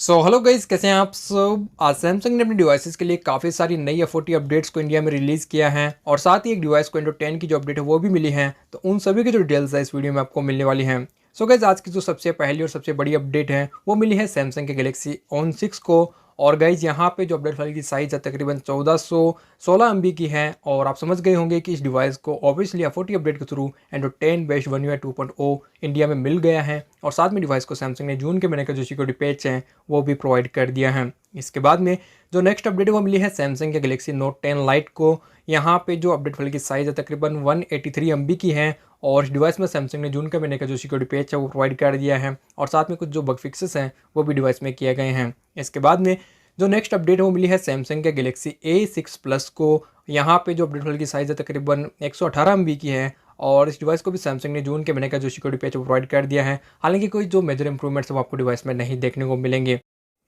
Hello guys, कैसे हैं आप सब। आज सैमसंग ने अपने डिवाइसेस के लिए काफ़ी सारी नई FOTA अपडेट्स को इंडिया में रिलीज़ किया है और साथ ही एक डिवाइस को Windows 10 की जो अपडेट है वो भी मिली है। तो उन सभी की जो डिटेल्स है इस वीडियो में आपको मिलने वाली हैं। गाइस, आज की जो सबसे पहली और सबसे बड़ी अपडेट है वो मिली है सैमसंग के गैलेक्सी On6 को। और गाइस, यहाँ पे जो अपडेट फाइल की साइज़ है तकरीबन 1416 MB की है। और आप समझ गए होंगे कि इस डिवाइस को ऑब्वियसली FOTA अपडेट के through Windows 10 based one UI 2.0 India में मिल गया है। और साथ में डिवाइस को सैमसंग ने जून के महीने का जो सिक्योरिटी पैच है वो भी प्रोवाइड कर दिया है। इसके बाद में जो नेक्स्ट अपडेट है वो मिली है सैमसंग के गैलेक्सी नोट 10 लाइट को। यहाँ पे जो अपडेट फाइल की साइज़ है तकरीबन 183 MB की है। और इस डिवाइस में सैमसंग ने जून के महीने का जो सिक्योरिटी पैच है वो प्रोवाइड कर दिया है। और साथ में कुछ जो बग फिक्सेस हैं वो भी डिवाइस में किए गए हैं। इसके बाद में जो नेक्स्ट अपडेट है वो मिली है सैमसंग के गैलेक्सी A6 प्लस को। यहाँ पे जो अपडेट फाइल की साइज़ है तकरीबन 118 MB की है। और इस डिवाइस को भी सैमसंग ने जून के महीने का जो सिक्योरिटी पैच प्रोवाइड कर दिया है। हालांकि कोई जो मेजर इंप्रूवमेंट्स है वो आपको डिवाइस में नहीं देखने को मिलेंगे।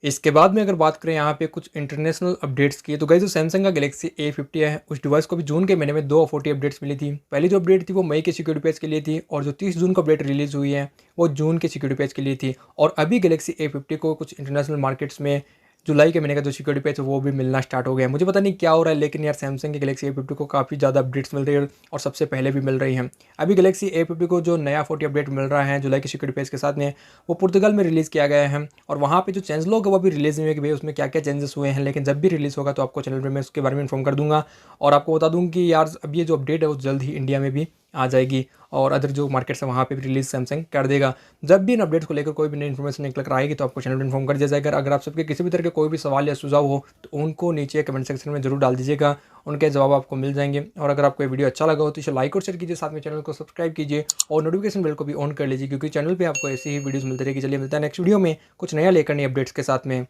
इसके बाद में अगर बात करें यहाँ पे कुछ इंटरनेशनल अपडेट्स की, तो गाइस जो सैमसंग का गैलेक्सी A50 है उस डिवाइस को भी जून के महीने में दो FOTA अपडेट्स मिली थी। पहली जो अपडेट थी वो मई के सिक्योरिटी पैच के लिए थी और जो 30 जून को अपडेट रिलीज हुई है वो जून के सिक्योरिटी पैच के लिए थी। और अभी गैलेक्सी A50 को कुछ इंटरनेशनल मार्केट्स में जुलाई के महीने का जो सिक्योरिटी पैच है वो भी मिलना स्टार्ट हो गया है। मुझे पता नहीं क्या हो रहा है, लेकिन यार सैमसंग के गैलेक्सी A50 को काफ़ी ज़्यादा अपडेट्स मिल रही है और सबसे पहले भी मिल रही हैं। अभी गैलेक्सी A50 को जो नया FOTA अपडेट मिल रहा है जुलाई के सिक्योरिटी पैच के साथ में, वो पुर्तगाल में रिलीज़ किया गया है। और वहाँ पे जो चेंज लॉग है वो भी रिलीज़ नहीं हुए कि भाई उसमें क्या क्या चेंजेस हुए हैं, लेकिन जब भी रिलीज़ होगा तो आपको चैनल पर मैं उसके बारे में इन्फॉर्म कर दूंगा। और आपको बता दूँ कि यार अब ये जो अपडेट है वो जल्द ही इंडिया में भी आ जाएगी और अदर जो मार्केट्स है वहाँ पे भी रिलीज सैमसंग कर देगा। जब भी इन अपडेट्स को लेकर कोई भी नई इन्फॉर्मेशन निकल कर आएगी तो आपको चैनल पर इन्फॉर्म कर दिया जाएगा। अगर आप सबके किसी भी तरह के कोई भी सवाल या सुझाव हो तो उनको नीचे कमेंट सेक्शन में जरूर डाल दीजिएगा, उनके जवाब आपको मिल जाएंगे। और अगर आपको ये वीडियो अच्छा लगा हो तो इसे लाइक और शेयर कीजिए, साथ में चैनल को सब्सक्राइब कीजिए और नोटिफिकेशन बेल को भी ऑन कर लीजिए, क्योंकि चैनल पर आपको ऐसी ही वीडियोज़ मिलती रहेगी। चलिए मिलता है नेक्स्ट वीडियो में कुछ नया लेकर नई अपडेट्स के साथ में।